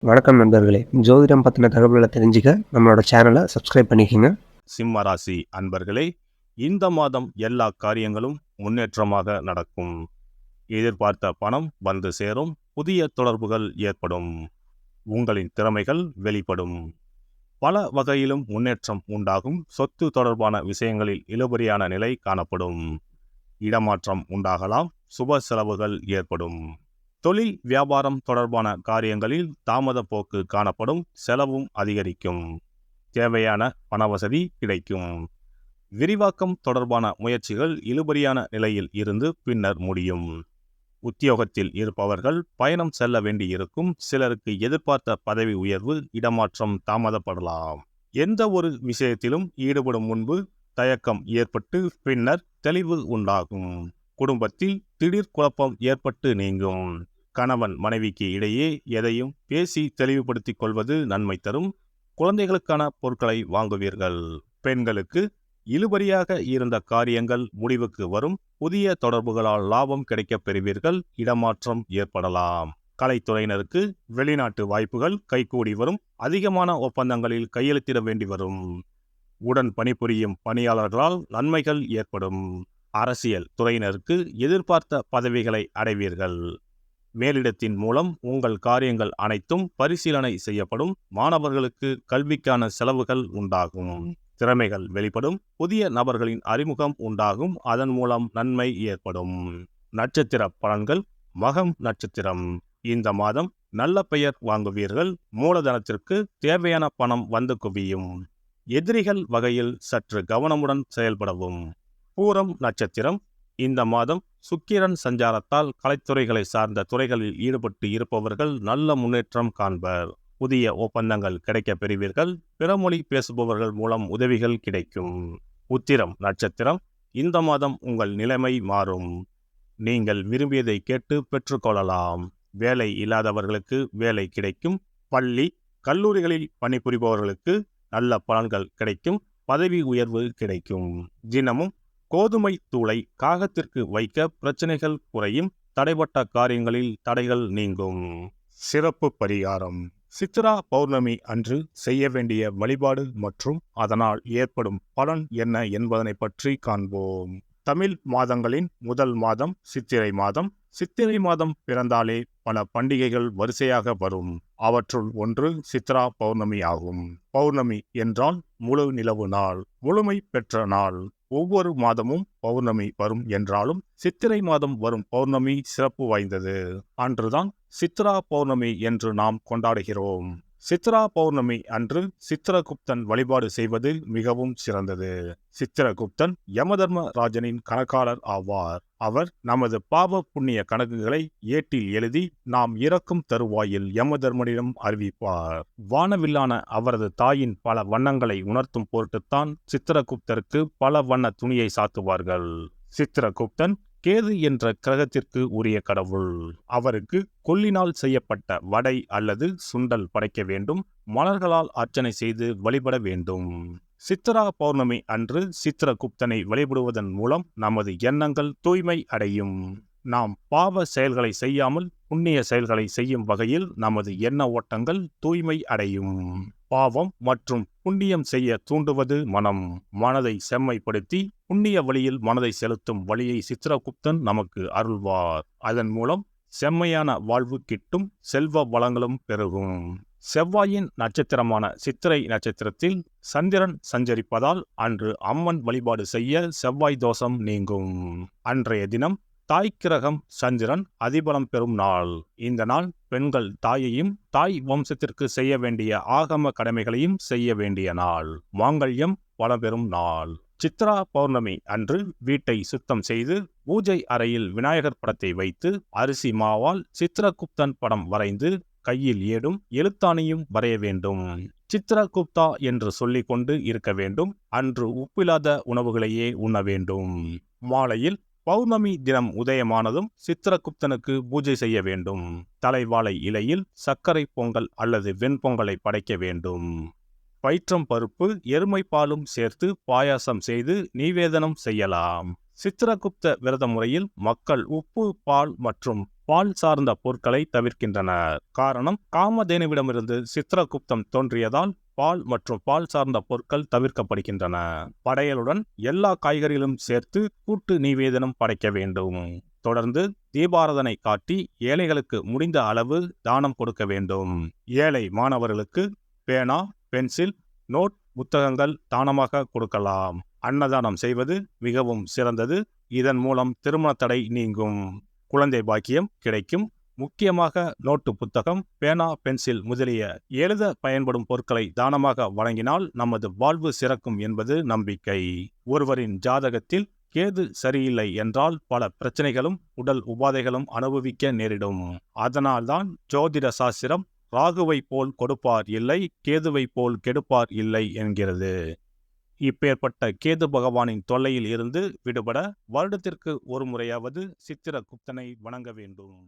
வணக்கம் நண்பர்களே. ஜோதிடம் பத்தின தகவல்கள தெரிஞ்சுக்க நம்மளோட சேனல சப்ஸ்கிரைப் பண்ணிக்கங்க. சிம்ம ராசி அன்பர்களே, இந்த மாதம் எல்லா காரியங்களும் முன்னேற்றமாக நடக்கும். எதிர்பார்த்த பணம் வந்து சேரும். புதிய தொடர்புகள் ஏற்படும். உங்களின் திறமைகள் வெளிப்படும். பல வகையிலும் முன்னேற்றம் உண்டாகும். சொத்து தொடர்பான விஷயங்களில் இழுபறியான நிலை காணப்படும். இடமாற்றம் உண்டாகலாம். சுப செலவுகள் ஏற்படும். தொழில் வியாபாரம் தொடர்பான காரியங்களில் தாமத போக்கு காணப்படும். செலவும் அதிகரிக்கும். தேவையான பணவசதி கிடைக்கும். விரிவாக்கம் தொடர்பான முயற்சிகள் இழுபறியான நிலையில் இருந்து பின்னர் முடியும். உத்தியோகத்தில் இருப்பவர்கள் பயணம் செல்ல வேண்டியிருக்கும். சிலருக்கு எதிர்பார்த்த பதவி உயர்வு, இடமாற்றம் தாமதப்படலாம். எந்த ஒரு விஷயத்திலும் ஈடுபடும் முன்பு தயக்கம் ஏற்பட்டு பின்னர் தெளிவு உண்டாகும். குடும்பத்தில் திடீர் குழப்பம் ஏற்பட்டு நீங்கும். கணவன் மனைவிக்கு இடையே எதையும் பேசி தெளிவுபடுத்திக் கொள்வது நன்மை தரும். குழந்தைகளுக்கான பொருட்களை வாங்குவீர்கள். பெண்களுக்கு இழுபறியாக இருந்த காரியங்கள் முடிவுக்கு வரும். புதிய தொடர்புகளால் லாபம் கிடைக்கப் பெறுவீர்கள். இடமாற்றம் ஏற்படலாம். கலைத்துறையினருக்கு வெளிநாட்டு வாய்ப்புகள் கைகூடி வரும். அதிகமான ஒப்பந்தங்களில் கையெழுத்திட வேண்டி வரும். உடன் பணிபுரியும் பணியாளர்களால் நன்மைகள் ஏற்படும். அரசியல் துறையினருக்கு எதிர்பார்த்த பதவிகளை அடைவீர்கள். மேலிடத்தின் மூலம் உங்கள் காரியங்கள் அனைத்தும் பரிசீலனை செய்யப்படும். மாணவர்களுக்கு கல்விக்கான செலவுகள் உண்டாகும். திறமைகள் வெளிப்படும். புதிய நபர்களின் அறிமுகம் உண்டாகும். அதன் மூலம் நன்மை ஏற்படும். நட்சத்திர பலன்கள். மகம் நட்சத்திரம். இந்த மாதம் நல்ல பெயர் வாங்குவீர்கள். மூலதனத்திற்கு தேவையான பணம் வந்து குவியும். எதிரிகள் வகையில் சற்று கவனமுடன் செயல்படவும். பூரம் நட்சத்திரம். இந்த மாதம் சுக்கிரன் சஞ்சாரத்தால் கலைத்துறைகளை சார்ந்த துறைகளில் ஈடுபட்டு இருப்பவர்கள் நல்ல முன்னேற்றம் காண்பர். புதிய ஒப்பந்தங்கள் கிடைக்கப் பெறுவீர்கள். பிறமொழி பேசுபவர்கள் மூலம் உதவிகள் கிடைக்கும். உத்திரம் நட்சத்திரம். இந்த மாதம் உங்கள் நிலைமை மாறும். நீங்கள் விரும்பியதை கேட்டு பெற்றுக்கொள்ளலாம். வேலை இல்லாதவர்களுக்கு வேலை கிடைக்கும். பள்ளி கல்லூரிகளில் பணிபுரிபவர்களுக்கு நல்ல பலன்கள் கிடைக்கும். பதவி உயர்வு கிடைக்கும். தினமும் கோதுமை தூளை காகத்திற்கு வைக்க பிரச்சனைகள் குறையும். தடைப்பட்ட காரியங்களில் தடைகள் நீங்கும். சிறப்பு பரிகாரம். சித்ரா பௌர்ணமி அன்று செய்ய வேண்டிய வழிபாடு மற்றும் அதனால் ஏற்படும் பலன் என்ன என்பதனை பற்றி காண்போம். தமிழ் மாதங்களின் முதல் மாதம் சித்திரை மாதம். சித்திரை மாதம் பிறந்தாலே பல பண்டிகைகள் வரிசையாக வரும். அவற்றுள் ஒன்று சித்ரா பௌர்ணமி ஆகும். பௌர்ணமி என்றால் முழு நிலவு நாள், முழுமை பெற்ற நாள். ஒவ்வொரு மாதமும் பௌர்ணமி வரும் என்றாலும் சித்திரை மாதம் வரும் பௌர்ணமி சிறப்பு வாய்ந்தது. அன்றுதான் சித்ரா பௌர்ணமி என்று நாம் கொண்டாடுகிறோம். சித்ரா பௌர்ணமி அன்று சித்திரகுப்தன் வழிபாடு செய்வது மிகவும் சிறந்தது. சித்திரகுப்தன் யமதர்ம ராஜனின் கணக்காளர் ஆவார். அவர் நமது பாவ புண்ணிய கணக்குகளை ஏட்டில் எழுதி நாம் இறக்கும் தருவாயில் யமதர்மனிடம் அறிவிப்பார். வானவில்லான அவரது தாயின் பல வண்ணங்களை உணர்த்தும் பொருட்டுத்தான் சித்திரகுப்தருக்கு பல வண்ண துணியை சாத்துவார்கள். சித்திரகுப்தன் கேது என்ற கிரகத்திற்கு உரிய கடவுள். அவருக்கு கொல்லினால் செய்யப்பட்ட வடை அல்லது சுண்டல் படைக்க வேண்டும். மலர்களால் அர்ச்சனை செய்து வழிபட வேண்டும். சித்ரா பௌர்ணமி அன்று சித்திரகுப்தனை வழிபடுவதன் மூலம் நமது எண்ணங்கள் தூய்மை அடையும். நாம் பாவ செயல்களை செய்யாமல் புண்ணிய செயல்களை செய்யும் வகையில் நமது எண்ண ஓட்டங்கள் தூய்மை அடையும். பாவம் மற்றும் புண்ணியம் செய்ய தூண்டுவது மனம். மனதை செம்மைப்படுத்தி புண்ணிய வழியில் மனதை செலுத்தும் வழியை சித்திரகுப்தன் நமக்கு அருள்வார். அதன் மூலம் செம்மையான வாழ்வு கிட்டும். செல்வ வளங்களும் பெருகும். செவ்வாயின் நட்சத்திரமான சித்திரை நட்சத்திரத்தில் சந்திரன் சஞ்சரிப்பதால் அன்று அம்மன் வழிபாடு செய்ய செவ்வாய் தோஷம் நீங்கும். அன்றைய தினம் தாய் கிரகம் சந்திரன் அதிபலம் பெறும் நாள். இந்த நாள் பெண்கள் தாயையும் தாய் வம்சத்திற்கு செய்ய வேண்டிய ஆகம கடமைகளையும் செய்ய வேண்டிய நாள். மாங்கல்யம் வளம் பெறும் நாள். சித்ரா பௌர்ணமி அன்று வீட்டை சுத்தம் செய்து பூஜை அறையில் விநாயகர் படத்தை வைத்து அரிசி மாவால் சித்திரகுப்தன் படம் வரைந்து கையில் ஏடும் எழுத்தாணியும் வரைய வேண்டும். சித்திரகுப்தா என்று சொல்லிக் கொண்டு இருக்க வேண்டும். அன்று உப்பில்லாத உணவுகளையே உண்ண வேண்டும். மாலையில் பௌர்ணமி தினம் உதயமானதும் சித்திரகுப்தனுக்கு பூஜை செய்ய வேண்டும். தலைவாழை இலையில் சர்க்கரை பொங்கல் அல்லது வெண்பொங்கலை படைக்க வேண்டும். பயிற்றம் பருப்பு எருமை பாலும் சேர்த்து பாயாசம் செய்து நிவேதனம் செய்யலாம். சித்திரகுப்த விரத முறையில் மக்கள் உப்பு, பால் மற்றும் பால் சார்ந்த பொருட்களை தவிர்க்கின்றனர். காரணம், காமதேனுவிடமிருந்து சித்திரகுப்தம் தோன்றியதால் பால் மற்றும் பால் சார்ந்த பொருட்கள் தவிர்க்கப்படுகின்றன. படையலுடன் எல்லா காய்கறிகளும் சேர்த்து கூட்டு நிவேதனம் படைக்க வேண்டும். தொடர்ந்து தீபாராதனை காட்டி ஏழைகளுக்கு முடிந்த அளவு தானம் கொடுக்க வேண்டும். ஏழை மாணவர்களுக்கு பேனா, பென்சில், நோட், புத்தகங்கள் தானமாக கொடுக்கலாம். அன்னதானம் செய்வது மிகவும் சிறந்தது. இதன் மூலம் திருமண தடை நீங்கும், குழந்தை பாக்கியம் கிடைக்கும். முக்கியமாக நோட்டு புத்தகம், பேனா, பென்சில் முதலிய எழுத பயன்படும் பொருட்களை தானமாக வழங்கினால் நமது வாழ்வு சிறக்கும் என்பது நம்பிக்கை. ஒருவரின் ஜாதகத்தில் கேது சரியில்லை என்றால் பல பிரச்சனைகளும் உடல் உபாதைகளும் அனுபவிக்க நேரிடும். அதனால்தான் ஜோதிட சாஸ்திரம் ராகுவை போல் கொடுப்பார் இல்லை, கேதுவை போல் கெடுப்பார் இல்லை என்கிறது. இப்பேற்பட்ட கேது பகவானின் தொல்லையில் இருந்து விடுபட வருடத்திற்கு ஒரு முறையாவது சித்திரகுப்தனை வணங்க வேண்டும்.